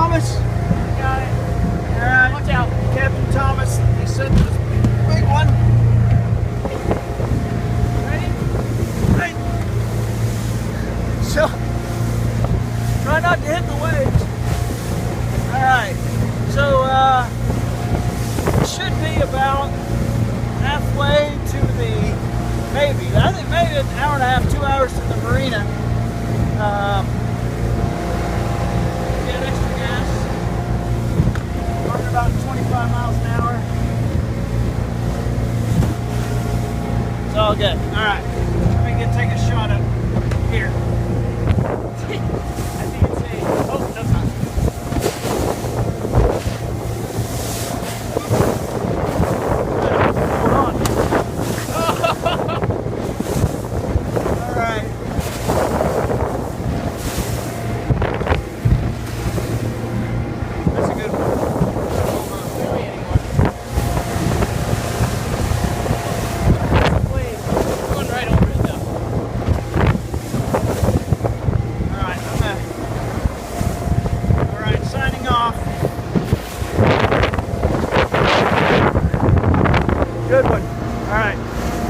Thomas? Got it. All right. Watch out. Captain Thomas, he said there's a big one. Ready? Right. So, try not to hit the